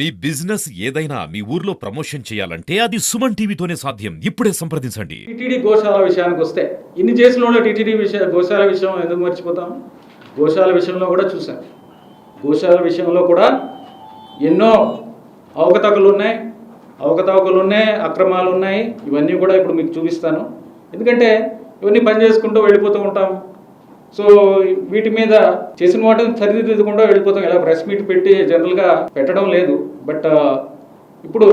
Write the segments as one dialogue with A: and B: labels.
A: మీ business ఏదైనా మీ ఊర్లో promotion చేయాలంటే అది సుమన్ టీవీతోనే సాధ్యం. ఇప్పుడే సంప్రదించండి.
B: టీటీడీ గోశాల విషయానికి వస్తే ఇన్ని చేసిన టీటీడీ గోశాల విషయం ఎందుకు మర్చిపోతాం? గోశాల విషయంలో కూడా చూసాం. గోశాల విషయంలో కూడా ఎన్నో అవకతవకలు ఉన్నాయి, అక్రమాలు ఉన్నాయి. ఇవన్నీ కూడా ఇప్పుడు మీకు చూపిస్తాను. ఎందుకంటే ఇవన్నీ పని చేసుకుంటూ వెళ్ళిపోతూ ఉంటాం. సో వీటి మీద చేసిన వాటిని సరిదిద్దుకుంటూ వెళ్ళిపోతాం. ఇలా ప్రెస్ మీట్ పెట్టి జనరల్గా పెట్టడం లేదు. బట్ ఇప్పుడు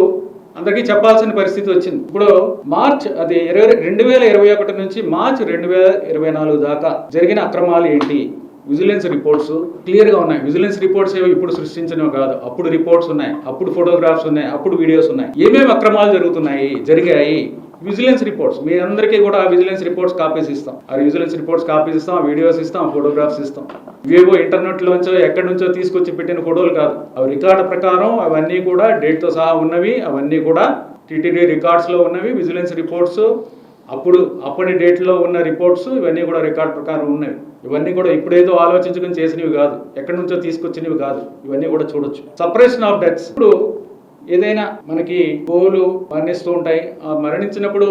B: అందరికీ చెప్పాల్సిన పరిస్థితి వచ్చింది. ఇప్పుడు మార్చ్ 2021 నుంచి మార్చ్ 2024 దాకా జరిగిన అక్రమాలు ఏంటి? విజిలెన్స్ రిపోర్ట్స్ క్లియర్గా ఉన్నాయి. విజిలెన్స్ రిపోర్ట్స్ ఏవి ఇప్పుడు సృష్టించినవి కాదు. అప్పుడు రిపోర్ట్స్ ఉన్నాయి, అప్పుడు ఫోటోగ్రాఫ్స్ ఉన్నాయి, అప్పుడు వీడియోస్ ఉన్నాయి. ఏమేమి అక్రమాలు జరిగాయి విజిలెన్స్ రిపోర్ట్స్ మీ అందరికీ కూడా విజిలెన్స్ రిపోర్ట్స్ కాపీస్ ఇస్తాం. ఆ విజిలెన్స్ రిపోర్ట్స్ కాపీస్ ఇస్తాం, వీడియోస్ ఇస్తాం, ఫోటోగ్రాఫ్స్ ఇస్తాం. ఇవేవో ఇంటర్నెట్లోంచో ఎక్కడి నుంచో తీసుకొచ్చి పెట్టిన ఫోటోలు కాదు. అవి రికార్డు ప్రకారం అవన్నీ కూడా డేట్తో సహా ఉన్నవి. అవన్నీ కూడా టీటీడీ రికార్డ్స్లో ఉన్నవి. విజిలెన్స్ రిపోర్ట్స్ అప్పటి డేట్లో ఉన్న రిపోర్ట్స్ ఇవన్నీ కూడా రికార్డ్ ప్రకారం ఉన్నవి. ఇవన్నీ కూడా ఇప్పుడేదో ఆలోచించుకుని చేసినవి కాదు, ఎక్కడి నుంచో తీసుకొచ్చినవి కాదు. ఇవన్నీ కూడా చూడొచ్చు. సపరేషన్ ఆఫ్ డెత్స్, ఇప్పుడు ఏదైనా మనకి గోవులు మరణిస్తూ ఉంటాయి. ఆ మరణించినప్పుడు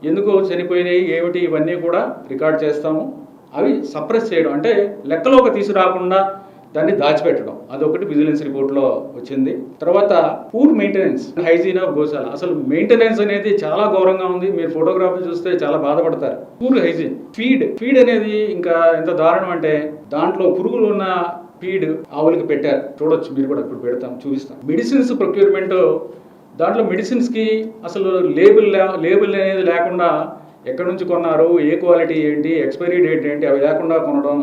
B: ఎందుకు చనిపోయినాయి ఏమిటి ఇవన్నీ కూడా రికార్డ్ చేస్తాము. అవి సప్రెస్ చేయడం అంటే లెక్కలోకి తీసుకురాకుండా దాన్ని దాచిపెట్టడం, అదొకటి విజిలెన్స్ రిపోర్ట్లో వచ్చింది. తర్వాత పూర్ మెయింటెనెన్స్, హైజీన్ ఆఫ్ గోశాల. అసలు మెయింటెనెన్స్ అనేది చాలా ఘోరంగా ఉంది. మీరు ఫోటోగ్రాఫీ చూస్తే చాలా బాధపడతారు. Poor hygiene. ఫీడ్ అనేది ఇంకా ఎంత దారుణం అంటే దాంట్లో పురుగులు ఉన్న ఫీడ్ ఆవులకి పెట్టారు. చూడొచ్చు, మీరు కూడా ఇప్పుడు పెడతాం, చూపిస్తాం. మెడిసిన్స్ ప్రొక్యూర్మెంట్, దాంట్లో మెడిసిన్స్కి అసలు లేబుల్ అనేది లేకుండా ఎక్కడి నుంచి కొన్నారు, ఏ క్వాలిటీ ఏంటి, ఎక్స్పైరీ డేట్ ఏంటి, అవి లేకుండా కొనడం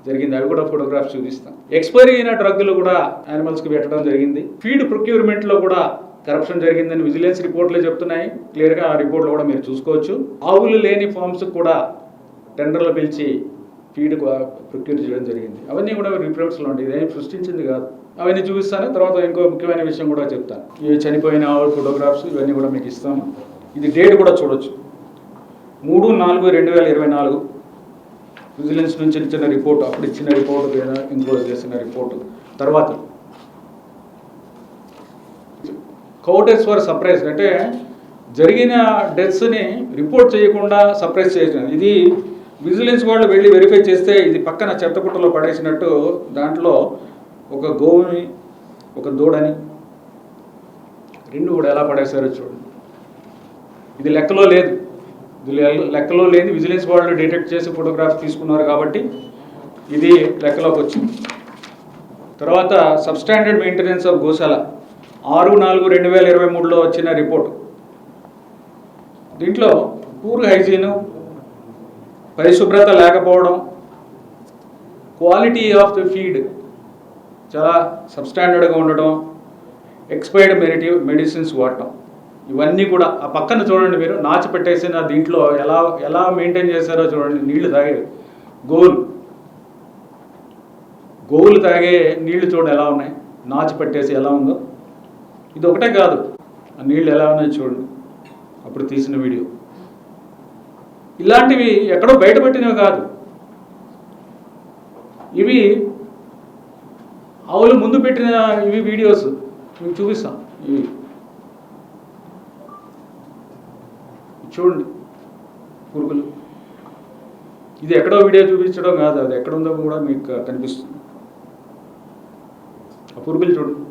B: జరిగింది. అవి కూడా ఫోటోగ్రాఫ్స్ చూపిస్తాం. ఎక్స్పైరీ అయిన డ్రగ్లు కూడా యానిమల్స్కి పెట్టడం జరిగింది. ఫీడ్ ప్రొక్యూర్మెంట్లో కూడా కరప్షన్ జరిగిందని విజిలెన్స్ రిపోర్ట్లే చెప్తున్నాయి క్లియర్గా. ఆ రిపోర్ట్లు కూడా మీరు చూసుకోవచ్చు. ఆవులు లేని ఫార్మ్స్ కూడా టెండర్లు పిలిచి ఫీడ్ ప్రొక్యూర్ చేయడం జరిగింది. అవన్నీ కూడా రిపోర్ట్స్లో ఉంటాయి, ఇదేం సృష్టించింది కాదు. అవన్నీ చూపిస్తాను. తర్వాత ఇంకో ముఖ్యమైన విషయం కూడా చెప్తాను. ఇవి చనిపోయిన ఆవుల ఫోటోగ్రాఫ్స్ ఇవన్నీ కూడా మీకు ఇస్తాము. ఇది డేట్ కూడా చూడొచ్చు, 3/4/2024 విజిలెన్స్ నుంచి ఇచ్చిన రిపోర్ట్, అప్పుడు ఇచ్చిన రిపోర్ట్, ఇంక్లూడ్ చేసిన రిపోర్టు. తర్వాత కౌటెస్ ఫర్ సప్రెస్, అంటే జరిగిన డెత్స్ని రిపోర్ట్ చేయకుండా సప్రెస్ చేసిన. ఇది విజిలెన్స్ వాళ్ళు వెళ్ళి వెరిఫై చేస్తే ఇది పక్కన చెత్తపుట్టలో పడేసినట్టు దాంట్లో ఒక గోవుని ఒక దూడని రెండు కూడా ఎలా పడేశారో చూడండి. ఇది లెక్కలో లేదు. లెక్కలో లేని విజిలెన్స్ వాళ్ళు డిటెక్ట్ చేసి ఫోటోగ్రాఫ్ తీసుకున్నారు కాబట్టి ఇది లెక్కలోకి వచ్చింది. తర్వాత సబ్స్టాండర్డ్ మెయింటెనెన్స్ ఆఫ్ గోశాల 6/4/2023లో వచ్చిన రిపోర్టు. దీంట్లో పూర్ హైజీను, పరిశుభ్రత లేకపోవడం, క్వాలిటీ ఆఫ్ ది ఫీడ్ చాలా సబ్స్టాండర్డ్గా ఉండడం, ఎక్స్పైర్డ్ మెడిసిన్స్ వాడటం, ఇవన్నీ కూడా. ఆ పక్కన చూడండి, మీరు నాచి పెట్టేసిన దీంట్లో ఎలా మెయింటైన్ చేశారో చూడండి. నీళ్లు తాగే గోవులు తాగే నీళ్లు చూడండి ఎలా ఉన్నాయి, నాచి పెట్టేసి ఎలా ఉందో. ఇది ఒకటే కాదు, ఆ నీళ్ళు ఎలా ఉన్నాయో చూడండి, అప్పుడు తీసిన వీడియో. ఇలాంటివి ఎక్కడో బయటపెట్టినవి కాదు. ఇవి ఆవులు ముందు పెట్టిన ఇవి వీడియోస్ మీకు చూపిస్తాం. ఇవి చూడండి, పురుగులు. ఇది ఎక్కడో వీడియో చూపించడం కాదు, అది ఎక్కడ ఉందో కూడా మీకు కనిపిస్తుంది. ఆ పురుగులు చూడండి.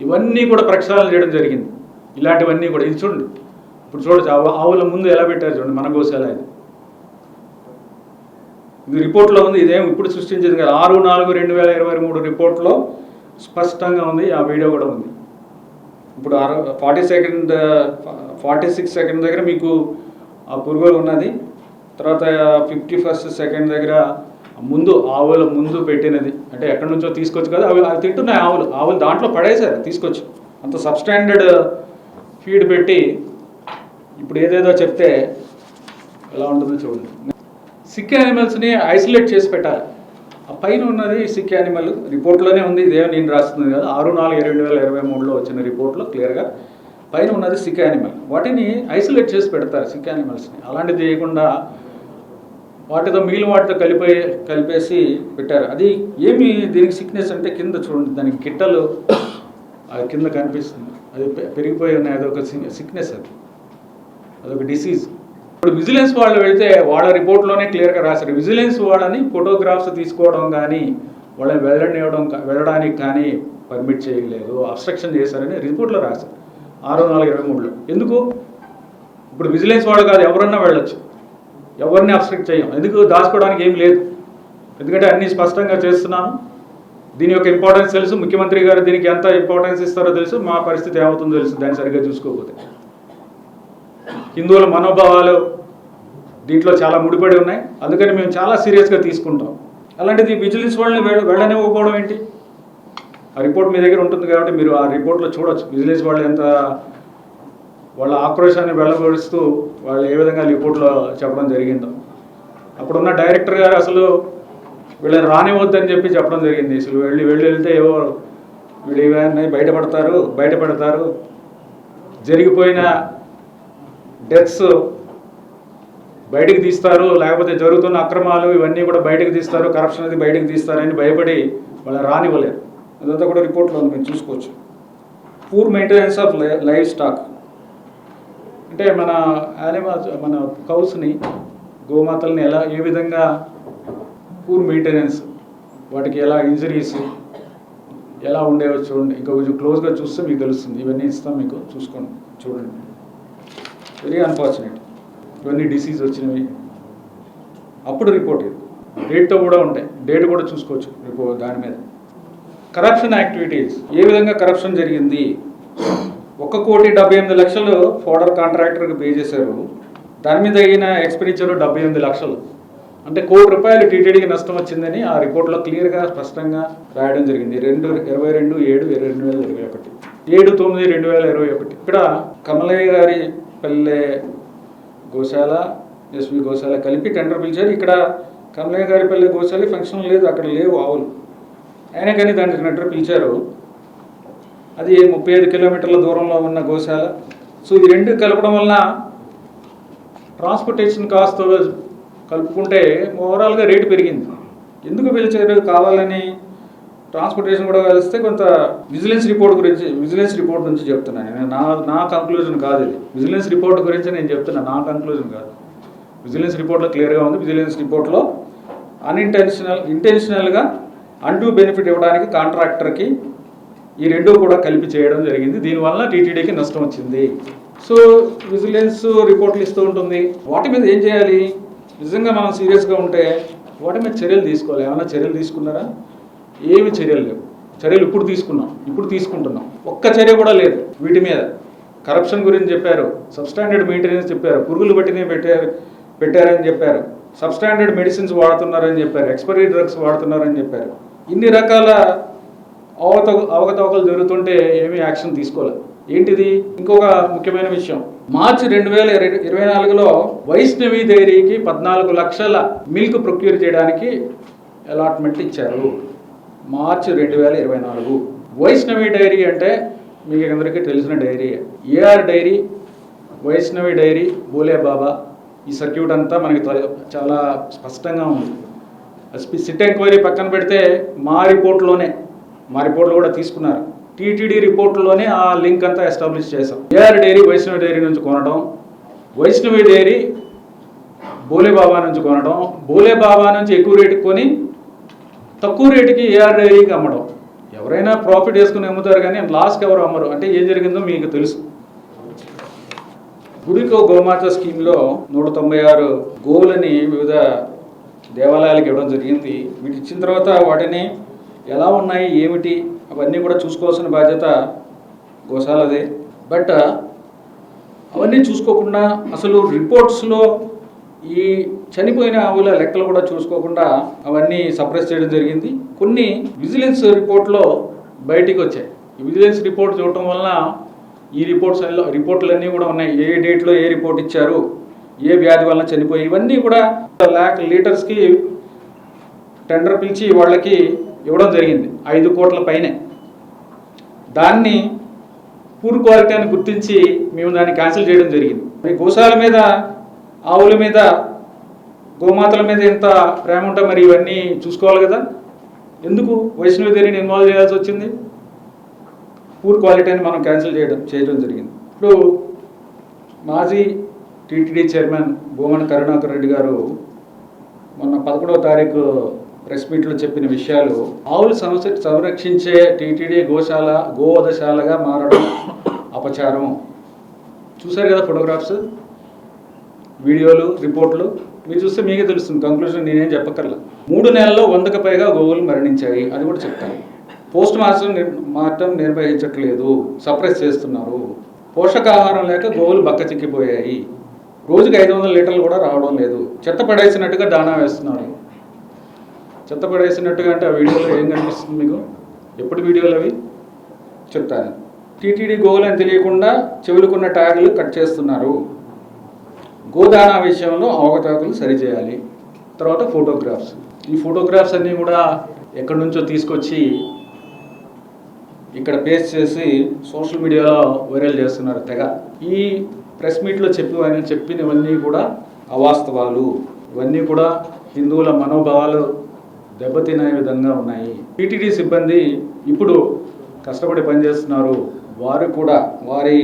B: ఇవన్నీ కూడా ప్రక్షాళన చేయడం జరిగింది. ఇలాంటివన్నీ కూడా ఇది చూడండి. ఇప్పుడు చూడచ్చు, ఆవుల ముందు ఎలా పెట్టారు చూడండి. మన గోశాల ఇది రిపోర్ట్లో ఉంది. ఇదేం ఇప్పుడు సృష్టించింది కదా. 6/4/2023 రిపోర్ట్లో స్పష్టంగా ఉంది. ఆ వీడియో కూడా ఉంది. ఇప్పుడు 46 సెకండ్ దగ్గర మీకు ఆ పురుగులు ఉన్నది. తర్వాత 51st సెకండ్ దగ్గర ఆవుల ముందు పెట్టినది, అంటే ఎక్కడి నుంచో తీసుకొచ్చు కదా. అవి తింటున్నాయి ఆవులు దాంట్లో పడేశారు తీసుకొచ్చి. అంత సబ్స్టాండర్డ్ ఫీడ్ పెట్టి ఇప్పుడు ఏదేదో చెప్తే ఎలా ఉంటుందో చూడండి. సిక్ యానిమల్స్ని ఐసోలేట్ చేసి పెట్టాలి. ఆ పైన ఉన్నది సిక్ యానిమల్ రిపోర్ట్లోనే ఉంది. ఇదేమో నేను రాస్తుంది కదా. 6/4/2023లో వచ్చిన రిపోర్ట్లో క్లియర్గా పైన ఉన్నది సిక్ యానిమల్. వాటిని ఐసోలేట్ చేసి పెడతారు సిక్ యానిమల్స్ని. అలాంటిది చేయకుండా వాటితో మిగిలిన వాటితో కలిపేసి పెట్టారు. అది ఏమి దీనికి సిక్నెస్ అంటే కింద చూడండి, దానికి గిట్టలు అది కింద కనిపిస్తుంది, అది పెరిగిపోయి ఉన్నాయి, అదొక సిక్నెస్, అదొక డిసీజ్. ఇప్పుడు విజిలెన్స్ వాళ్ళు వెళ్తే వాళ్ళ రిపోర్ట్లోనే క్లియర్గా రాశారు, విజిలెన్స్ వాళ్ళని ఫోటోగ్రాఫ్స్ తీసుకోవడం కానీ వాళ్ళని వెళ్ళడానికి కానీ పర్మిట్ చేయలేదు, అబ్స్ట్రక్షన్ చేశారని రిపోర్ట్లో రాశారు 6/4/23లో. ఎందుకు? ఇప్పుడు విజిలెన్స్ వాళ్ళు కాదు, ఎవరన్నా వెళ్ళొచ్చు, ఎవరిని అబ్స్ట్రక్ట్ చేయం. ఎందుకు? దాచుకోవడానికి ఏం లేదు, ఎందుకంటే అన్నీ స్పష్టంగా చేస్తున్నాము. దీని యొక్క ఇంపార్టెన్స్ తెలుసు, ముఖ్యమంత్రి గారు దీనికి ఎంత ఇంపార్టెన్స్ ఇస్తారో తెలుసు, మా పరిస్థితి ఏమవుతుందో తెలుసు దాన్ని సరిగ్గా చూసుకోకపోతే. హిందువుల మనోభావాలు దీంట్లో చాలా ముడిపడి ఉన్నాయి, అందుకని మేము చాలా సీరియస్గా తీసుకుంటాం. అలాంటిది విజిలెన్స్ వాళ్ళని వెళ్ళనివ్వకపోవడం ఏంటి? ఆ రిపోర్ట్ మీ దగ్గర ఉంటుంది కాబట్టి మీరు ఆ రిపోర్ట్లో చూడొచ్చు విజిలెన్స్ వాళ్ళు ఎంత వాళ్ళ ఆక్రోశాన్ని వెళ్ళబడుస్తూ వాళ్ళు ఏ విధంగా రిపోర్ట్లో చెప్పడం జరిగిందో. అప్పుడున్న డైరెక్టర్ గారు అసలు వీళ్ళని రానివద్దని చెప్పడం జరిగింది. అసలు వెళ్తే ఏవో వీళ్ళు ఇవన్నీ బయటపడతారు, జరిగిపోయిన డెత్స్ బయటకు తీస్తారు, లేకపోతే జరుగుతున్న అక్రమాలు ఇవన్నీ కూడా బయటకు తీస్తారు, కరప్షన్ అది బయటకు తీస్తారని భయపడి వాళ్ళని రానివ్వలేరు. అదంతా కూడా రిపోర్ట్లో ఉంది, మీరు చూసుకోవచ్చు. Poor maintenance of live stock అంటే మన కౌస్ని, గోమాతల్ని ఏ విధంగా పూర్ మెయింటెనెన్స్, వాటికి ఎలా ఇంజరీస్ ఎలా ఉండేవో చూడండి. ఇంకా కొంచెం క్లోజ్గా చూస్తే మీకు తెలుస్తుంది. ఇవన్నీ ఇస్తాం మీకు, చూసుకోండి, చూడండి. వెరీ అన్ఫార్చునేట్, ఇవన్నీ డిసీజ్ వచ్చినవి. అప్పుడు రిపోర్ట్ ఇది డేట్తో కూడా ఉంటాయి, డేట్ కూడా చూసుకోవచ్చు రిపోర్ట్ దాని మీద. కరప్షన్ యాక్టివిటీస్, ఏ విధంగా కరప్షన్ జరిగింది. 1,78,00,000 ఫోడర్ కాంట్రాక్టర్కి పే చేశారు, దాని మీద అయిన ఎక్స్పెండిచర్ 78 లక్షలు, అంటే ₹1,00,00,000 టీటీడీకి నష్టం వచ్చిందని ఆ రిపోర్ట్లో క్లియర్గా స్పష్టంగా రాయడం జరిగింది. 22/7/2021, 7/9/2021. ఇక్కడ కమలయ్య గారి పల్లె గోశాల, ఎస్వి గోశాల కలిపి టెండర్ పిలిచారు. ఇక్కడ కమలయ్య గారి పల్లె గోశాల ఫంక్షన్ లేదు, అక్కడ లేవు ఆవులు, అయినా కానీ దాన్ని టెండర్ పిలిచారు. అది 35 కిలోమీటర్ల దూరంలో ఉన్న గోశాల. సో ఈ రెండు కలపడం వలన ట్రాన్స్పోర్టేషన్ కాస్ట్ కలుపుకుంటే ఓవరాల్గా రేటు పెరిగింది. ఎందుకు పిలిచారు? కావాలని ట్రాన్స్పోర్టేషన్ కూడా కలిస్తే కొంత విజిలెన్స్ రిపోర్ట్ నుంచి చెప్తున్నాను నేను. నా కంక్లూజన్ కాదు ఇది, విజిలెన్స్ రిపోర్ట్ గురించి నేను చెప్తున్నాను, నా కంక్లూజన్ కాదు. విజిలెన్స్ రిపోర్ట్లో క్లియర్గా ఉంది. విజిలెన్స్ రిపోర్ట్లో ఇంటెన్షనల్గా అన్డ్యూ బెనిఫిట్ ఇవ్వడానికి కాంట్రాక్టర్కి ఈ రెండు కూడా కలిపి చేయడం జరిగింది. దీనివల్ల టీటీడీకి నష్టం వచ్చింది. సో విజిలెన్స్ రిపోర్ట్లు ఇస్తూ ఉంటుంది. వాటి మీద ఏం చేయాలి? నిజంగా మనం సీరియస్గా ఉంటే వాటి మీద చర్యలు తీసుకోవాలి. ఏమైనా చర్యలు తీసుకున్నారా? ఏమి చర్యలు లేవు. చర్యలు ఇప్పుడు తీసుకుంటున్నాం, ఒక్క చర్య కూడా లేదు వీటి మీద. కరప్షన్ గురించి చెప్పారు, సబ్స్టాండర్డ్ మెయింటెనెన్స్ చెప్పారు, పురుగులు పట్టినే పెట్టారని చెప్పారు, సబ్స్టాండర్డ్ మెడిసిన్స్ వాడుతున్నారని చెప్పారు, ఎక్స్పైరీ డ్రగ్స్ వాడుతున్నారని చెప్పారు. ఇన్ని రకాల అవకతవకలు జరుగుతుంటే ఏమీ యాక్షన్ తీసుకోలేదు. ఏంటిది? ఇంకొక ముఖ్యమైన విషయం, మార్చి 2024లో వైష్ణవి డైరీకి 14 లక్షల మిల్క్ ప్రొక్యూర్ చేయడానికి అలాట్మెంట్ ఇచ్చారు. మార్చి 2024. వైష్ణవి డైరీ అంటే మీకు అందరికీ తెలిసిన dairy. AR dairy, Vaishnavi dairy, Bole Baba, ఈ సర్క్యూట్ అంతా మనకి చాలా స్పష్టంగా ఉంది. సిట్ ఎంక్వైరీ పక్కన పెడితే మా రిపోర్ట్లో కూడా తీసుకున్నారు. టీటీడీ రిపోర్ట్లోనే ఆ లింక్ అంతా ఎస్టాబ్లిష్ చేశాం. ఏఆర్ డైరీ వైష్ణవి డైరీ నుంచి కొనడం, వైష్ణవి డైరీ బోలే బాబా నుంచి కొనడం, బోలే బాబా నుంచి ఎక్కువ రేటుకి కొని తక్కువ రేటుకి ఏఆర్ డైరీకి అమ్మడం. ఎవరైనా ప్రాఫిట్ వేసుకుని అమ్ముతారు కానీ లాస్కి ఎవరు అమ్మరు. అంటే ఏం జరిగిందో మీకు తెలుసు. గుడికో గోమాత స్కీమ్లో 196 గోవులని వివిధ దేవాలయాలకు ఇవ్వడం జరిగింది. వీటి ఇచ్చిన తర్వాత వాటిని ఎలా ఉన్నాయి ఏమిటి అవన్నీ కూడా చూసుకోవాల్సిన బాధ్యత గోశాలదే. బట్ అవన్నీ చూసుకోకుండా అసలు రిపోర్ట్స్లో ఈ చనిపోయిన ఆవుల లెక్కలు కూడా చూసుకోకుండా అవన్నీ సప్రెస్ చేయడం జరిగింది. కొన్ని విజిలెన్స్ రిపోర్ట్లో బయటికి వచ్చాయి. ఈ విజిలెన్స్ రిపోర్ట్ చూడటం వలన ఈ రిపోర్ట్లన్నీ కూడా ఉన్నాయి. ఏ డేట్లో ఏ రిపోర్ట్ ఇచ్చారు, ఏ వ్యాధి వలన చనిపోయి, ఇవన్నీ కూడా 1,00,000 లీటర్స్కి టెండర్ పిలిచి వాళ్ళకి ఇవ్వడం జరిగింది. 5 కోట్ల పైనే. దాన్ని పూర్ క్వాలిటీ అని గుర్తించి మేము దాన్ని క్యాన్సిల్ చేయడం జరిగింది. మరి గోశాల మీద, ఆవుల మీద, గోమాతల మీద ఎంత ప్రేమ ఉంటే మరి ఇవన్నీ చూసుకోవాలి కదా. ఎందుకు వైష్ణవి డైరీని ఇన్వాల్వ్ చేయాల్సి వచ్చింది? పూర్ క్వాలిటీ అని మనం క్యాన్సిల్ చేయడం జరిగింది. ఇప్పుడు మాజీ టీటీడీ చైర్మన్ భూమన కరుణాకర్ రెడ్డి గారు మొన్న 11వ తారీఖు ప్రెస్ మీట్లో చెప్పిన విషయాలు, ఆవులు సంరక్షించే టీటీడీ గోవధశాలగా మారడం అపచారం. చూశారు కదా ఫోటోగ్రాఫ్స్, వీడియోలు, రిపోర్ట్లు, మీరు చూస్తే మీకే తెలుస్తుంది. కంక్లూజన్ నేనేం చెప్పక్కర్లా. 3 నెలల్లో 100కు పైగా గోవులు మరణించాయి, అది కూడా చెప్తాను. పోస్ట్ మార్టం నిర్వహించట్లేదు, సప్రెస్ చేస్తున్నారు. పోషకాహారం లేక గోవులు బక్క చిక్కిపోయాయి. రోజుకి 500 లీటర్లు కూడా రావడం లేదు. చెత్త పడేసినట్టుగా దాణా వేస్తున్నారు. చెత్త పడేసినట్టుగా అంటే ఆ వీడియోలో ఏం కనిపిస్తుంది మీకు? ఎప్పుడు వీడియోలు అవి చెప్తాను. టీటీడీ గోవులు అని తెలియకుండా చెవులుకున్న ట్యాగులు కట్ చేస్తున్నారు. గోదానా విషయంలో అవకతవకలు సరిచేయాలి. తర్వాత ఫోటోగ్రాఫ్స్. ఈ ఫోటోగ్రాఫ్స్ అన్నీ కూడా ఎక్కడి నుంచో తీసుకొచ్చి ఇక్కడ పేస్ట్ చేసి సోషల్ మీడియాలో వైరల్ చేస్తున్నారు తెగ. ఈ ప్రెస్ మీట్లో చెప్పినవన్నీ కూడా అవాస్తవాలు. ఇవన్నీ కూడా హిందువుల మనోభావాలు దెబ్బతినే విధంగా ఉన్నాయి. టీటీడీ సిబ్బంది ఇప్పుడు కష్టపడి పనిచేస్తున్నారు. వారు కూడా వారి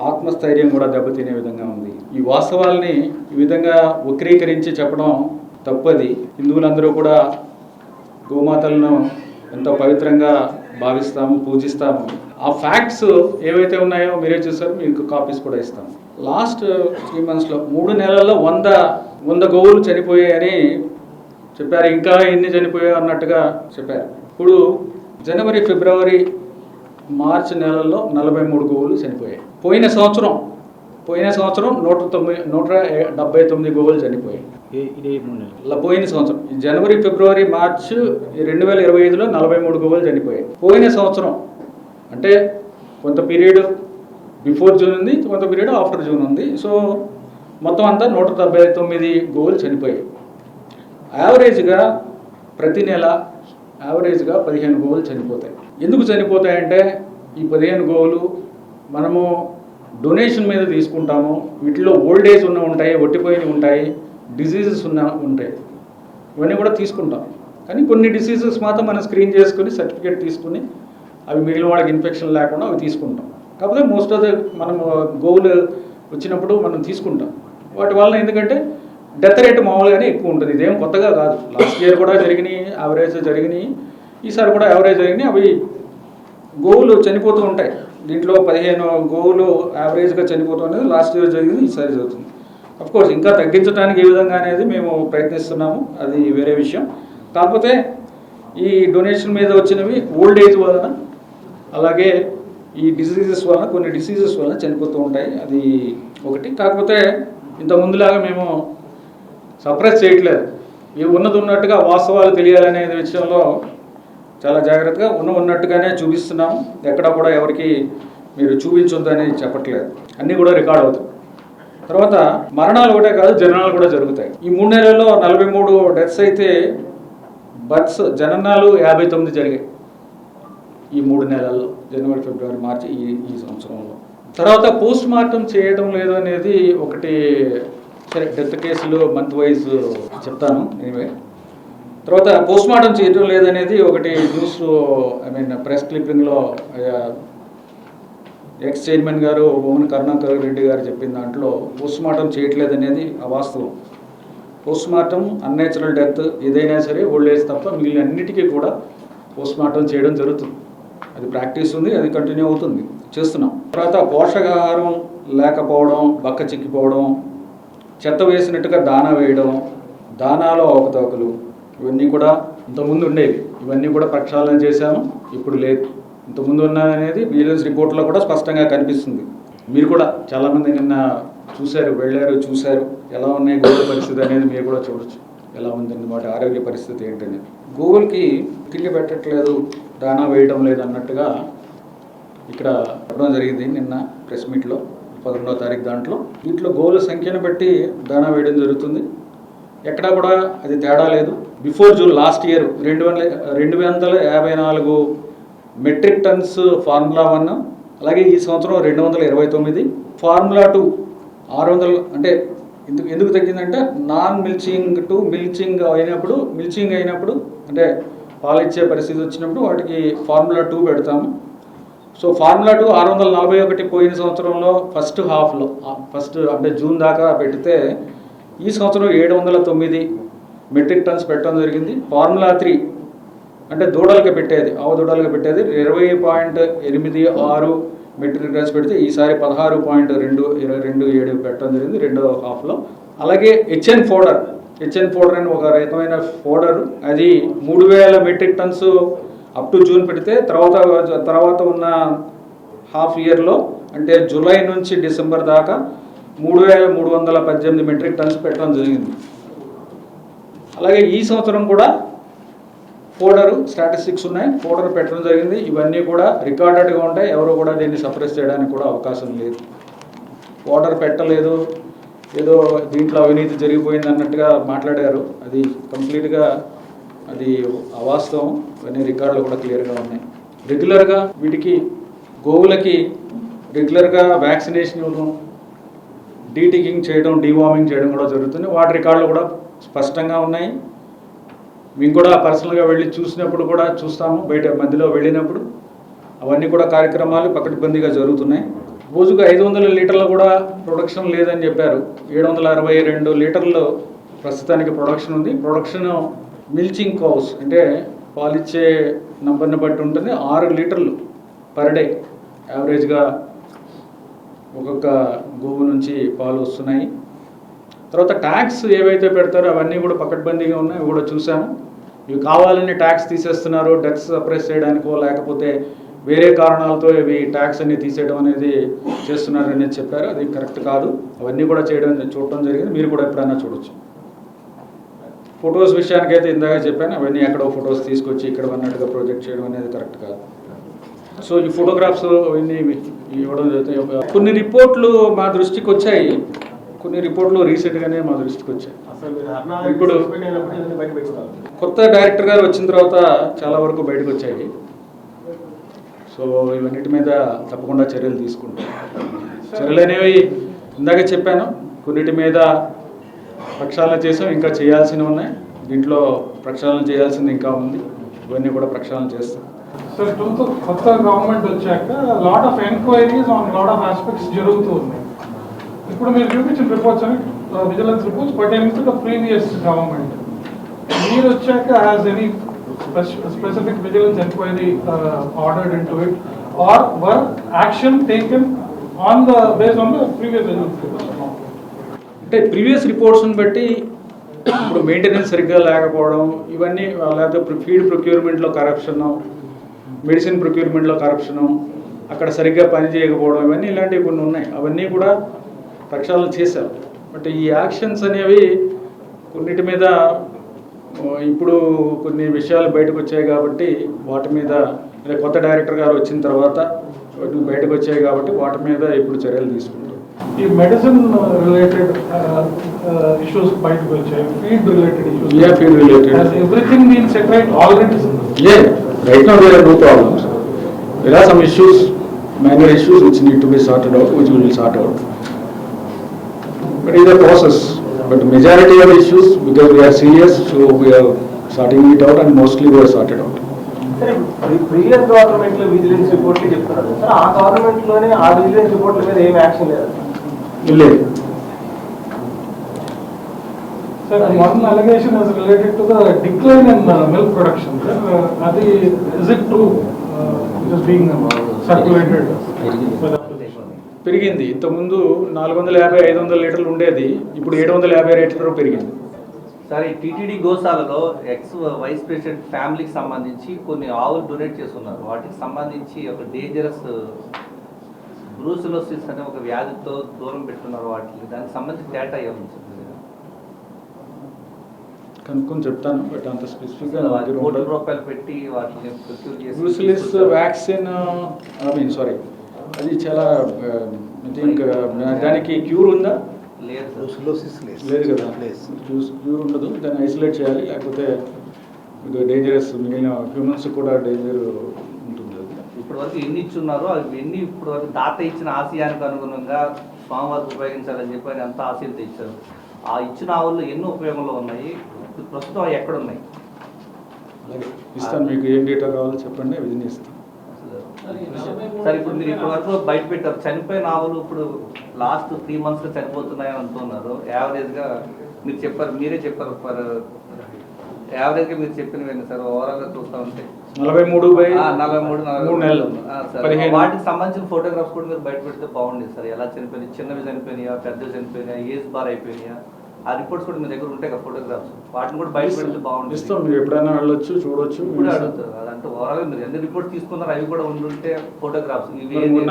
B: ఆత్మస్థైర్యం కూడా దెబ్బతినే విధంగా ఉంది. ఈ వాస్తవాల్ని ఈ విధంగా వక్రీకరించి చెప్పడం తప్పది. హిందువులందరూ కూడా గోమాతలను ఎంతో పవిత్రంగా భావిస్తాము, పూజిస్తాము. ఆ ఫ్యాక్ట్స్ ఏవైతే ఉన్నాయో మీరే చూసారు, మీకు కాపీస్ కూడా ఇస్తాము. లాస్ట్ 3 monthsలో 3 నెలల్లో 100 గోవులు చనిపోయాయని చెప్పారు. ఇంకా ఎన్ని చనిపోయాయి అన్నట్టుగా చెప్పారు. ఇప్పుడు జనవరి, ఫిబ్రవరి, మార్చి నెలల్లో 43 గోవులు చనిపోయాయి. పోయిన సంవత్సరం 179 గోవులు చనిపోయాయి. పోయిన సంవత్సరం జనవరి, ఫిబ్రవరి, మార్చి 2025లో 43 గోవులు చనిపోయాయి. పోయిన సంవత్సరం అంటే కొంత పీరియడ్ బిఫోర్ జూన్ ఉంది, కొంత పీరియడ్ ఆఫ్టర్ జూన్ ఉంది. సో మొత్తం అంతా 179 గోవులు చనిపోయాయి. యావరేజ్గా ప్రతి నెల 15 గోవులు చనిపోతాయి. ఎందుకు చనిపోతాయంటే ఈ 15 గోవులు మనము డొనేషన్ మీద తీసుకుంటాము. వీటిలో ఓల్డ్ ఏజ్ ఉంటాయి, ఒట్టిపోయినవి ఉంటాయి, డిసీజెస్ ఉంటాయి. ఇవన్నీ కూడా తీసుకుంటాం. కానీ కొన్ని డిసీజెస్ మాత్రం మనం స్క్రీన్ చేసుకుని సర్టిఫికేట్ తీసుకుని అవి మిగిలిన వాళ్ళకి ఇన్ఫెక్షన్ లేకుండా అవి తీసుకుంటాం. కాకపోతే మోస్ట్ ఆఫ్ ద మనం గోవులు వచ్చినప్పుడు మనం తీసుకుంటాం. వాటి వల్ల ఎందుకంటే డెత్ రేట్ మామూలుగానే ఎక్కువ ఉంటుంది. ఇదేం కొత్తగా కాదు. లాస్ట్ ఇయర్ కూడా జరిగినాయి, యావరేజ్ జరిగినాయి, ఈసారి కూడా యావరేజ్ జరిగినాయి. అవి గోవులు చనిపోతూ ఉంటాయి. దీంట్లో 15 గోవులు యావరేజ్గా చనిపోతున్నది లాస్ట్ ఇయర్ జరిగింది, ఈసారి జరుగుతుంది. అఫ్కోర్స్ ఇంకా తగ్గించడానికి ఏ విధంగా అనేది మేము ప్రయత్నిస్తున్నాము, అది వేరే విషయం. కాకపోతే ఈ డొనేషన్ మీద వచ్చినవి ఓల్డ్ ఏజ్ వలన, అలాగే ఈ డిసీజెస్ వలన, కొన్ని డిసీజెస్ వలన చనిపోతూ ఉంటాయి. అది ఒకటి. కాకపోతే ఇంత ముందులాగా మేము సప్రెస్ చేయట్లేదు. ఇవి ఉన్నట్టుగా వాస్తవాలు తెలియాలనే విషయంలో చాలా జాగ్రత్తగా ఉన్నట్టుగానే చూపిస్తున్నాము. ఎక్కడ కూడా ఎవరికి మీరు చూపించొద్దని చెప్పట్లేదు. అన్నీ కూడా రికార్డ్ అవుతాయి. తర్వాత మరణాలు ఒకటే కాదు, జననాలు కూడా జరుగుతాయి. ఈ 3 నెలల్లో 43 డెత్స్ అయితే బర్త్స్ జననాలు 59 జరిగాయి ఈ 3 నెలల్లో, జనవరి, ఫిబ్రవరి, మార్చి ఈ సంవత్సరంలో. తర్వాత పోస్ట్ మార్టం చేయడం లేదు అనేది ఒకటి. సరే, డెత్ కేసులు మంత్ వైజ్ చెప్తాను ఎనీవే. తర్వాత పోస్ట్ మార్టం చేయడం లేదనేది ఒకటి న్యూస్, ప్రెస్ క్లిప్పింగ్లో ఎక్స్ చైర్మన్ గారు భూమన కరుణాకర్ రెడ్డి గారు చెప్పిన దాంట్లో పోస్ట్ మార్టం చేయట్లేదనేది అవాస్తవం. పోస్ట్ మార్టం అన్నేచురల్ డెత్ ఏదైనా సరే ఓల్డ్ ఏజ్ తప్ప మిగిలిన అన్నిటికీ కూడా పోస్ట్ మార్టం చేయడం జరుగుతుంది. అది ప్రాక్టీస్ ఉంది, అది కంటిన్యూ అవుతుంది, చేస్తున్నాం. తర్వాత పోషకాహారం లేకపోవడం, బక్క చిక్కిపోవడం, చెత్త వేసినట్టుగా దానా వేయడం, దానాలో అవకతవకలు, ఇవన్నీ కూడా ఇంతకుముందు ఉండేవి. ఇవన్నీ కూడా ప్రక్షాళన చేశాము, ఇప్పుడు లేదు. ఇంతకుముందు ఉన్నది విజిలెన్స్ రిపోర్ట్లో కూడా స్పష్టంగా కనిపిస్తుంది. మీరు కూడా చాలామంది నిన్న చూశారు ఎలా ఉన్నాయి గోవుల పరిస్థితి అనేది మీరు కూడా చూడొచ్చు. ఎలా ఉందండి వాటి ఆరోగ్య పరిస్థితి ఏంటనేది. గోవులకి తిండి పెట్టట్లేదు, దానా వేయడం లేదు అన్నట్టుగా ఇక్కడ చెప్పడం జరిగింది నిన్న ప్రెస్ మీట్లో 11వ తారీఖు. దీంట్లో గోవుల సంఖ్యను బట్టి దానా వేయడం జరుగుతుంది. ఎక్కడా కూడా అది తేడా లేదు. Before June last year 254 metric tons formula 1, అలాగే ఈ సంవత్సరం 229, ఫార్ములా 2 600. అంటే ఎందుకు తగ్గిందంటే నాన్ మిల్చింగ్ టు మిల్చింగ్ అయినప్పుడు అంటే పాలిచ్చే పరిస్థితి వచ్చినప్పుడు వాటికి ఫార్ములా 2 పెడతాము. సో ఫార్ములా 2 641 పోయిన సంవత్సరంలో ఫస్ట్ హాఫ్లో అంటే జూన్ దాకా పెడితే ఈ సంవత్సరం 709 మెట్రిక్ టన్స్ పెట్టడం జరిగింది. ఫార్ములా 3 అంటే దూడలుగా పెట్టేది, ఆవు దూడలుగా పెట్టేది 20.86 మెట్రిక్ టన్స్ పెడితే ఈసారి 16.227 పెట్టడం జరిగింది రెండో హాఫ్లో. అలాగే హెచ్ఎన్ ఫోడర్ అని ఒక రకమైన ఫోడర్, అది 3000 metric tons up to June పెడితే తర్వాత ఉన్న హాఫ్ ఇయర్లో అంటే జూలై నుంచి డిసెంబర్ దాకా 3318 మెట్రిక్ టన్స్ పెట్టడం జరిగింది. అలాగే ఈ సంవత్సరం కూడా స్టాటిస్టిక్స్ ఉన్నాయి, ఫోడర్ పెట్టడం జరిగింది. ఇవన్నీ కూడా రికార్డెడ్గా ఉంటాయి, ఎవరు కూడా దీన్ని సప్రెస్ చేయడానికి కూడా అవకాశం లేదు. ఫోడర్ పెట్టలేదు, ఏదో దీంట్లో అవినీతి జరిగిపోయింది అన్నట్టుగా మాట్లాడారు, అది కంప్లీట్గా అది అవాస్తవం. ఇవన్నీ రికార్డులు కూడా క్లియర్గా ఉన్నాయి. రెగ్యులర్గా వీటికి గోవులకి రెగ్యులర్గా వ్యాక్సినేషన్ ఇవ్వడం, డీటికింగ్ చేయడం, డీవార్మింగ్ చేయడం కూడా జరుగుతుంది. వాటి రికార్డులు కూడా స్పష్టంగా ఉన్నాయి. మేము కూడా పర్సనల్గా వెళ్ళి చూసినప్పుడు కూడా చూస్తాము, బయట మధ్యలో వెళ్ళినప్పుడు అవన్నీ కూడా కార్యక్రమాలు పకడ్బందీగా జరుగుతున్నాయి. రోజుకు 500 లీటర్లు కూడా ప్రొడక్షన్ లేదని చెప్పారు. 762 లీటర్లు ప్రస్తుతానికి ప్రొడక్షన్ ఉంది. ప్రొడక్షన్ మిల్చింగ్ కౌస్ అంటే పాలిచ్చే నంబర్ని బట్టి ఉంటుంది. 6 లీటర్లు పర్ డే యావరేజ్గా ఒక్కొక్క గోవు నుంచి పాలు వస్తున్నాయి. తర్వాత ట్యాక్స్ ఏవైతే పెడతారో అవన్నీ కూడా పకడ్బందీగా ఉన్నాయి, అవి కూడా చూసాము. ఇవి కావాలని ట్యాక్స్ తీసేస్తున్నారు, డెట్స్ సప్రెస్ చేయడానికో లేకపోతే వేరే కారణాలతో ఇవి ట్యాక్స్ అన్ని తీసేయడం అనేది చేస్తున్నారని చెప్పారు. అది కరెక్ట్ కాదు. అవన్నీ కూడా చూడటం జరిగింది, మీరు కూడా ఎప్పుడైనా చూడొచ్చు. ఫొటోస్ విషయానికైతే ఇందాక చెప్పాను, అవన్నీ ఎక్కడో ఫొటోస్ తీసుకొచ్చి ఇక్కడ అన్నట్టుగా ప్రొజెక్ట్ చేయడం అనేది కరెక్ట్ కాదు. సో ఈ ఫోటోగ్రాఫ్స్ అవన్నీ ఇవ్వడం జరుగుతాయి. కొన్ని రిపోర్ట్లు మా దృష్టికి వచ్చాయి, కొన్ని రిపోర్ట్లు రీసెంట్గానే మా దృష్టికి వచ్చాయి. ఇప్పుడు కొత్త డైరెక్టర్ గారు వచ్చిన తర్వాత చాలా వరకు బయటకు వచ్చాయి. సో ఇవన్నిటి మీద తప్పకుండా చర్యలు తీసుకుంటాం. చర్యలు అనేవి ఇందాక చెప్పాను, కొన్నిటి మీద ప్రక్షాళన చేసాం, ఇంకా చేయాల్సినవి ఉన్నాయి. దీంట్లో ప్రక్షాళన చేయాల్సింది ఇంకా ఉంది, ఇవన్నీ కూడా ప్రక్షాళన చేస్తాం.
C: సార్ కొత్త గవర్నమెంట్ వచ్చాక lot of enquiries on lot of aspects జరుగుతూ ఉన్నాయి. ఇప్పుడు మీరు చూపించిన రిపోర్ట్స్ అని vigilance reports pertaining to the previous government. మీరు వచ్చాక has any specific vigilance inquiry ordered into it, or were action taken based on the previous vigilance reports?
B: అంటే previous రిపోర్ట్స్ని బట్టి ఇప్పుడు మెయింటెనెన్స్ సరిగ్గా లేకపోవడం, ఇవన్నీ లేకపోతే ఫీడ్ ప్రొక్యూర్మెంట్లో కరప్షను, మెడిసిన్ ప్రొక్యూర్మెంట్లో కరప్షను, అక్కడ సరిగ్గా పని చేయకపోవడం, ఇవన్నీ ఇలాంటివి కొన్ని ఉన్నాయి. అవన్నీ కూడా ప్రక్షాళన చేశారు. బట్ ఈ యాక్షన్స్ అనేవి కొన్నిటి మీద ఇప్పుడు కొన్ని విషయాలు బయటకు వచ్చాయి కాబట్టి వాటి మీద కొత్త డైరెక్టర్ గారు వచ్చిన తర్వాత బయటకు వచ్చాయి కాబట్టి వాటి మీద ఇప్పుడు చర్యలు తీసుకుంటాం.
C: ఈ మెడిసిన్ రిలేటెడ్ ఇష్యూస్ బయటకు వచ్చాయి, feed related issues.
B: Yeah, feed related.
C: Has everything been set right already?
B: Yeah, right now there are no problems. There are some issues, minor issues which need to be sorted out, which we will sort out. But it is a process. But majority of issues, because we are serious, so we are sorting it out and mostly we are sorted out.
D: సరే, previous government లో vigilance రిపోర్ట్లు చెప్తున్నారు sir, ఆ government లోనే ఆ vigilance రిపోర్ట్ల మీద ఏం action లేదు.
B: లేదు.
C: Sir, one allegation is related to the decline in milk production. Sir, is it true? It is being circulated.
B: పెరిగింది. ఇంతకుముందు 450-500 లీటర్లు ఉండేది, ఇప్పుడు 750 లీటర్లు పెరిగింది.
E: సరే, టీటీడీ గోశాలలో వైస్ ప్రెసిడెంట్ ఫ్యామిలీకి సంబంధించి కొన్ని ఆవులు డొనేట్ చేస్తున్నారు. వాటికి సంబంధించి ఒక డేంజరస్ బ్రూసిలోసిస్ అనే ఒక వ్యాధితో దూరం పెట్టున్నారు. వాటికి దానికి సంబంధించి డేటా ఏముంది?
B: కనుక్కొని చెప్తాను, బట్ అంత స్పెసిఫిక్గా
E: రూపాయలు పెట్టి వాటిని ప్రొక్యూర్ చేసి
B: బ్రూసిలిస్ వ్యాక్సిన్ సారీ, అది చాలా ఐ థింక్ దానికి క్యూర్ ఉందా?
E: లేదు
B: లేదు కదా, క్యూర్ ఉండదు. దాన్ని ఐసోలేట్ చేయాలి, లేకపోతే డేంజరస్ మిగిలిన హ్యూమన్స్ కూడా డేంజర్ ఉంటుంది.
E: ఇప్పటి వరకు ఎన్ని ఇచ్చున్నారో అవి ఎన్ని ఇప్పటి వరకు దాత ఇచ్చిన ఆశయానికి అనుగుణంగా స్వామివారికి ఉపయోగించాలని చెప్పి ఆయన అంత ఆశయంతో ఇచ్చారు. ఆ ఇచ్చిన ఆవుల్లో ఎన్నో ఉపయోగంలో ఉన్నాయి. ప్రస్తుతం అవి ఎక్కడ ఉన్నాయి?
B: అలాగే ఇస్తాను, మీకు ఏం డేటా కావాలో చెప్పండి, విధిని ఇస్తాను.
E: సార్ ఇప్పుడు మీరు ఇప్పటి వరకు బయట పెట్టారు చనిపోయిన ఆవులు ఇప్పుడు లాస్ట్ 3 months చనిపోతున్నాయని అంటున్నారు. యావరేజ్గా మీరు చెప్పారు, మీరే చెప్పారు ఫర్ యావరేజ్గా మీరు చెప్పినవి సార్ ఓవరాల్గా చూస్తూ ఉంటే
B: 43 నెలలు.
E: వాటికి సంబంధించిన ఫోటోగ్రాఫ్స్ కూడా మీరు బయట పెడితే బాగుండేది సార్. ఎలా చనిపోయినాయి, చిన్నవి చనిపోయినాయా, పెద్దవి చనిపోయినాయా, ఏజ్ బార్ అయిపోయినాయా, ఆ రిపోర్ట్స్ కూడా మీ దగ్గర ఉంటాయి కదా ఫోటోగ్రాఫ్స్, వాటిని కూడా బయట పెడితే బాగుంటుంది.
B: ఇస్తాం, మీరు ఎప్పుడైనా వెళ్ళొచ్చు, చూడొచ్చు.
E: ఇప్పుడు అడుగుతారు అదంటే ఓవరాల్ మీరు ఎన్ని రిపోర్ట్స్ తీసుకున్నారు అవి కూడా ఉండుంటే ఫోటోగ్రాఫ్స్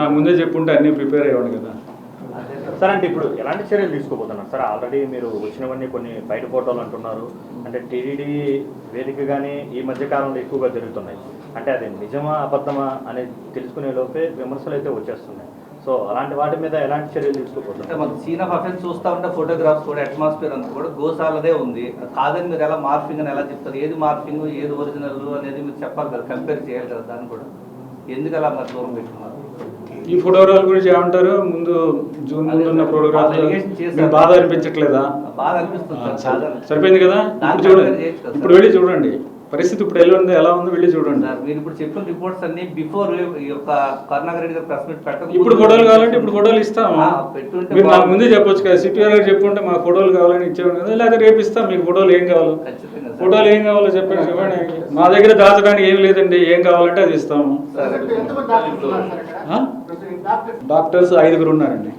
B: నా ముందే చెప్పుంటే అన్ని ప్రిపేర్ అయ్యాడు కదా.
F: సార్ అంటే ఇప్పుడు ఎలాంటి చర్యలు తీసుకోబోతున్నారు సార్? ఆల్రెడీ మీరు వచ్చినవన్నీ కొన్ని బయట ఫోటోలు అంటున్నారు, అంటే టీడీడీ వేదికగానే ఈ మధ్య కాలంలో ఎక్కువగా జరుగుతున్నాయి. అంటే అది నిజమా అబద్ధమా అనేది తెలుసుకునే లోపే విమర్శలు అయితే వచ్చేస్తున్నాయి. సో అలాంటి వాటి మీద ఎలాంటి చర్యలు తీసుకోబోతున్నారు?
E: మనకు సీన్ ఆఫ్ అఫెన్స్ చూస్తూ ఉంటే ఫోటోగ్రాఫ్స్ కూడా అట్మాస్ఫియర్ అంతా కూడా గోశాలదే ఉంది. కాదని మీరు ఎలా మార్ఫింగ్ అని ఎలా చెప్తారు? ఏది మార్ఫింగ్ ఏది ఒరిజినల్ అనేది మీరు చెప్పాలి కదా, కంపేర్ చేయాలి కదా. దాన్ని కూడా ఎందుకు అలా మరి దూరం పెట్టుకున్నారు?
B: ఈ ఫోటోగ్రాఫ్ గురించి ఏమంటారు? ముందు జూన్ ముందు ఉన్న ఫోటోగ్రాఫ్ బాధ అనిపించట్లేదా?
E: బాగా అనిపిస్తుంది.
B: సరిపోయింది కదా. ఇప్పుడు చూడండి, ఇప్పుడు వెళ్ళి చూడండి పరిస్థితి ఇప్పుడు ఎలా ఉందో వెళ్ళి చూడండి.
E: మీరు ఇప్పుడు చెప్పిన రిపోర్ట్స్ అన్ని బిఫోర్ ఈ యొక్క కరుణాకర్ రెడ్డి గారు ప్రెస్ మీట్ పెట్టక
B: ఇప్పుడు ఫోటోలు కావాలంటే ఇప్పుడు ఫోటోలు ఇస్తాము. మీరు నాకు ముందే చెప్పొచ్చు కదా, సిపిఆర్ గారు చెప్పుకుంటే మా ఫోటోలు కావాలని ఇచ్చేవాడు కదా, లేదా రేపు ఇస్తాం. మీకు ఫోటోలు ఏం కావాలో చెప్పండి చెప్పండి. మా దగ్గర దాచడానికి ఏం లేదండి, ఏం కావాలంటే అది ఇస్తాము. డాక్టర్స్ 5 ఉన్నారండి.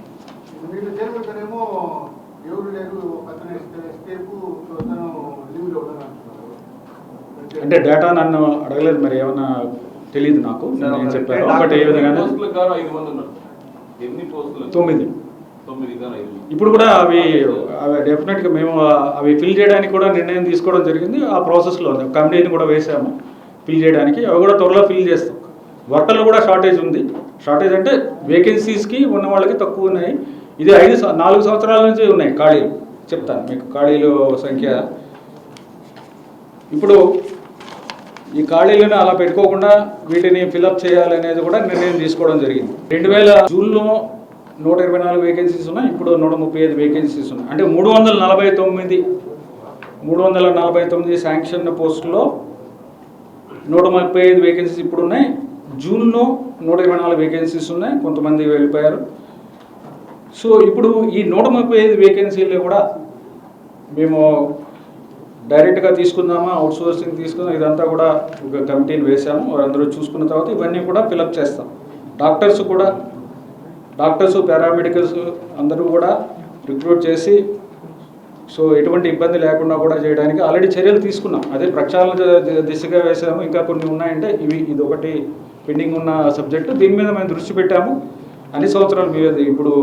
B: అంటే డేటా నన్ను అడగలేదు, మరి ఏమన్నా తెలియదు నాకు, నేను చెప్పాను. బట్ ఏ విధంగా 9 ఇప్పుడు కూడా అవి డెఫినెట్గా మేము అవి ఫిల్ చేయడానికి కూడా నిర్ణయం తీసుకోవడం జరిగింది. ఆ ప్రాసెస్లో ఉంది, కమిటీని కూడా వేసాము ఫిల్ చేయడానికి. అవి కూడా త్వరలో ఫిల్ చేస్తాం. వర్కర్లు కూడా షార్టేజ్ ఉంది. షార్టేజ్ అంటే వేకెన్సీస్కి ఉన్న వాళ్ళకి తక్కువ ఉన్నాయి. ఇది 4 సంవత్సరాల నుంచి ఉన్నాయి ఖాళీలు. చెప్తాను మీకు ఖాళీలు సంఖ్య. ఇప్పుడు ఈ ఖాళీలను అలా పెట్టుకోకుండా వీటిని ఫిలప్ చేయాలనేది కూడా నిర్ణయం తీసుకోవడం జరిగింది. 2000 జూన్లో 124 వేకెన్సీస్ ఉన్నాయి. ఇప్పుడు 135 వేకెన్సీస్ ఉన్నాయి. అంటే 349 శాంక్షన్ పోస్టులో 135 వేకెన్సీస్ ఇప్పుడు ఉన్నాయి. జూన్లో 124 వేకెన్సీస్ ఉన్నాయి. కొంతమంది వెళ్ళిపోయారు. సో ఇప్పుడు ఈ 135 వేకెన్సీలు కూడా మేము డైరెక్ట్గా తీసుకుందామా, అవుట్సోర్సింగ్ తీసుకుందాం, ఇదంతా కూడా ఒక కమిటీని వేసాము. వారందరూ చూసుకున్న తర్వాత ఇవన్నీ కూడా ఫిలప్ చేస్తాం. డాక్టర్స్ పారామెడికల్స్ అందరూ కూడా రిక్రూట్ చేసి సో ఎటువంటి ఇబ్బంది లేకుండా కూడా చేయడానికి ఆల్రెడీ చర్యలు తీసుకున్నాం. అదే ప్రక్షాళన దిశగా వేసాము. ఇంకా కొన్ని ఉన్నాయంటే ఇది ఒకటి పెండింగ్ ఉన్న సబ్జెక్టు. దీని మీద మేము దృష్టి పెట్టాము. అన్ని సంవత్సరాలు మీద ఇప్పుడు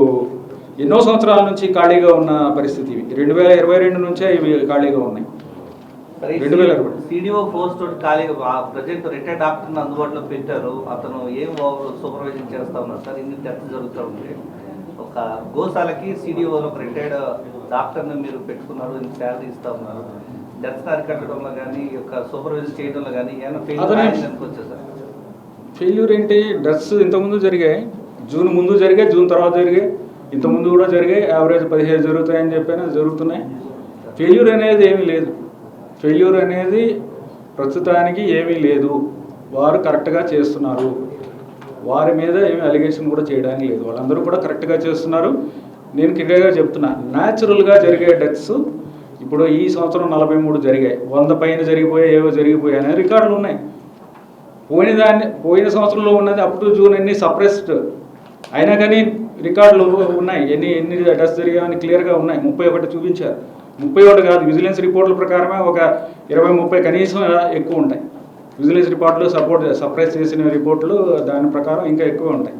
B: ఎన్నో సంవత్సరాల నుంచి ఖాళీగా ఉన్న పరిస్థితి. 2022 నుంచే ఇవి ఖాళీగా ఉన్నాయి. 2020
E: సిడిఓ పోస్ట్ ఖాళీగా ప్రజెంట్ రిటైర్డ్ డాక్టర్ని అందుబాటులో పెట్టారు. అతను ఏం సూపర్వైజన్ చేస్తా ఉన్నారు సార్? ఇన్ని డెత్ జరుగుతూ ఉంది. ఒక గోశాలకి సిడిఓలో ఒక రిటైర్డ్ డాక్టర్ని మీరు పెట్టుకున్నారు, ఇంత శాలరీ ఇస్తా ఉన్నారు. డెత్ అరికట్టడంలో కానీ ఒక సూపర్వైజన్ చేయడంలో కానీ ఏమైనా ఫెయిల్యూర్ సార్?
B: ఫెయిల్యూర్ ఏంటి? డెత్స్ ఇంతకుముందు జరిగాయి, జూన్ ముందు జరిగాయి, జూన్ తర్వాత జరిగాయి, ఇంతకుముందు కూడా జరిగాయి. యావరేజ్ 15 జరుగుతాయని చెప్పినా జరుగుతున్నాయి. ఫెయిల్యూర్ అనేది ఏమీ లేదు. ఫెయిల్యూర్ అనేది ప్రస్తుతానికి ఏమీ లేదు. వారు కరెక్ట్గా చేస్తున్నారు. వారి మీద ఏమీ అలిగేషన్ కూడా చేయడానికి లేదు. వాళ్ళందరూ కూడా కరెక్ట్గా చేస్తున్నారు. నేను క్లియర్గా చెప్తున్నా, న్యాచురల్గా జరిగే డెత్స్ ఇప్పుడు ఈ సంవత్సరం 43 జరిగాయి. 100 పైన ఏవో జరిగిపోయాయి అనే రికార్డులు ఉన్నాయి. పోయిన సంవత్సరంలో ఉన్నది అప్ టు జూన్ ఎన్ని సప్రెస్డ్ అయినా కానీ రికార్డులు ఉన్నాయి. ఎన్ని డెత్స్ జరిగాయని క్లియర్గా ఉన్నాయి. 31 చూపించారు. 31 కాదు, విజిలెన్స్ రిపోర్టుల ప్రకారమే ఒక 20-30 కనీసం ఎక్కువ ఉంటాయి. విజిలెన్స్ రిపోర్టులు సప్రెస్ చేసిన రిపోర్టులు దాని ప్రకారం ఇంకా ఎక్కువ ఉంటాయి.